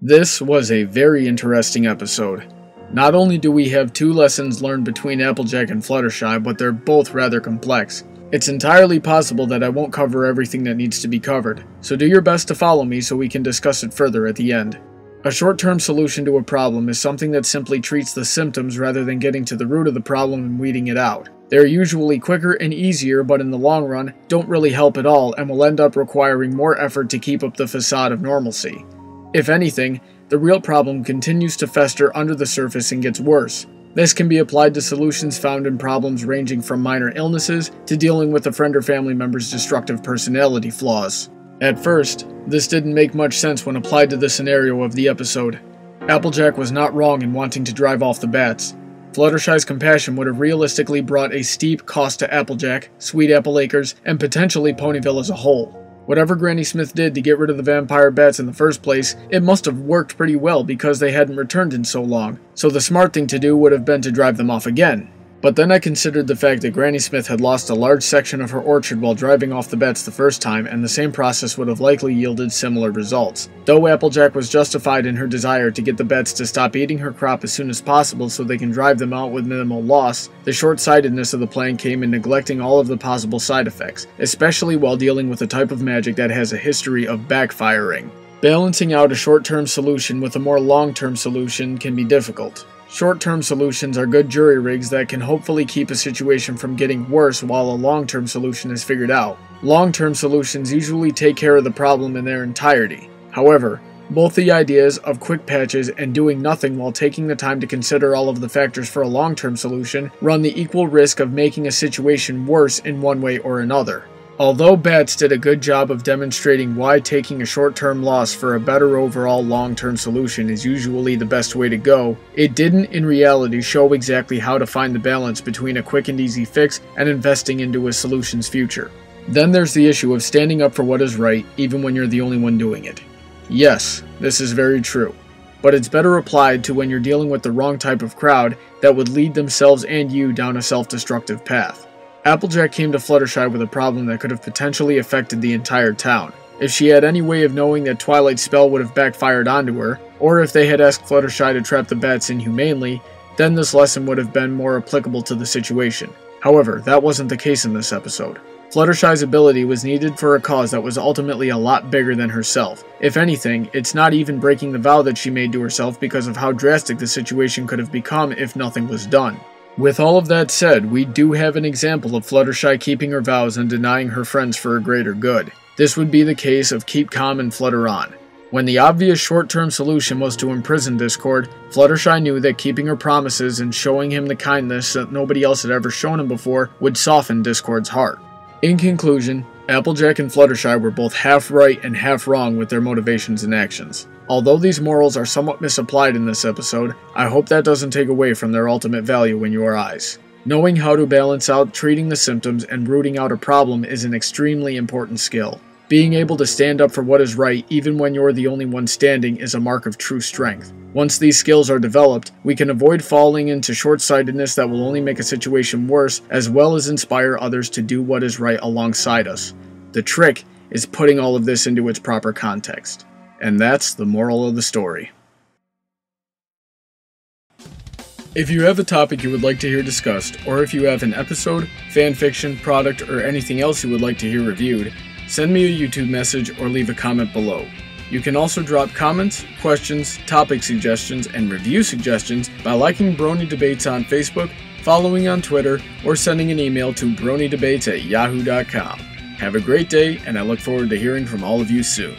This was a very interesting episode. Not only do we have two lessons learned between Applejack and Fluttershy, but they're both rather complex. It's entirely possible that I won't cover everything that needs to be covered, so do your best to follow me so we can discuss it further at the end. A short-term solution to a problem is something that simply treats the symptoms rather than getting to the root of the problem and weeding it out. They're usually quicker and easier, but in the long run, don't really help at all and will end up requiring more effort to keep up the facade of normalcy. If anything, the real problem continues to fester under the surface and gets worse. This can be applied to solutions found in problems ranging from minor illnesses to dealing with a friend or family member's destructive personality flaws. At first, this didn't make much sense when applied to the scenario of the episode. Applejack was not wrong in wanting to drive off the bats. Fluttershy's compassion would have realistically brought a steep cost to Applejack, Sweet Apple Acres, and potentially Ponyville as a whole. Whatever Granny Smith did to get rid of the vampire bats in the first place, it must have worked pretty well because they hadn't returned in so long, so the smart thing to do would have been to drive them off again. But then I considered the fact that Granny Smith had lost a large section of her orchard while driving off the bats the first time, and the same process would have likely yielded similar results. Though Applejack was justified in her desire to get the bats to stop eating her crop as soon as possible so they can drive them out with minimal loss, the short-sightedness of the plan came in neglecting all of the possible side effects, especially while dealing with a type of magic that has a history of backfiring. Balancing out a short-term solution with a more long-term solution can be difficult. Short-term solutions are good jury rigs that can hopefully keep a situation from getting worse while a long-term solution is figured out. Long-term solutions usually take care of the problem in their entirety. However, both the ideas of quick patches and doing nothing while taking the time to consider all of the factors for a long-term solution run the equal risk of making a situation worse in one way or another. Although Bats did a good job of demonstrating why taking a short-term loss for a better overall long-term solution is usually the best way to go, it didn't in reality show exactly how to find the balance between a quick and easy fix and investing into a solution's future. Then there's the issue of standing up for what is right even when you're the only one doing it. Yes, this is very true, but it's better applied to when you're dealing with the wrong type of crowd that would lead themselves and you down a self-destructive path. Applejack came to Fluttershy with a problem that could have potentially affected the entire town. If she had any way of knowing that Twilight's spell would have backfired onto her, or if they had asked Fluttershy to trap the bats inhumanely, then this lesson would have been more applicable to the situation. However, that wasn't the case in this episode. Fluttershy's ability was needed for a cause that was ultimately a lot bigger than herself. If anything, it's not even breaking the vow that she made to herself because of how drastic the situation could have become if nothing was done. With all of that said, we do have an example of Fluttershy keeping her vows and denying her friends for a greater good. This would be the case of Keep Calm and Flutter On. When the obvious short-term solution was to imprison Discord, Fluttershy knew that keeping her promises and showing him the kindness that nobody else had ever shown him before would soften Discord's heart. In conclusion, Applejack and Fluttershy were both half right and half wrong with their motivations and actions. Although these morals are somewhat misapplied in this episode, I hope that doesn't take away from their ultimate value in your eyes. Knowing how to balance out treating the symptoms and rooting out a problem is an extremely important skill. Being able to stand up for what is right even when you're the only one standing is a mark of true strength. Once these skills are developed, we can avoid falling into short-sightedness that will only make a situation worse, as well as inspire others to do what is right alongside us. The trick is putting all of this into its proper context. And that's the moral of the story. If you have a topic you would like to hear discussed, or if you have an episode, fanfiction, product, or anything else you would like to hear reviewed, send me a YouTube message or leave a comment below. You can also drop comments, questions, topic suggestions, and review suggestions by liking Brony Debates on Facebook, following on Twitter, or sending an email to bronydebates@yahoo.com. Have a great day, and I look forward to hearing from all of you soon.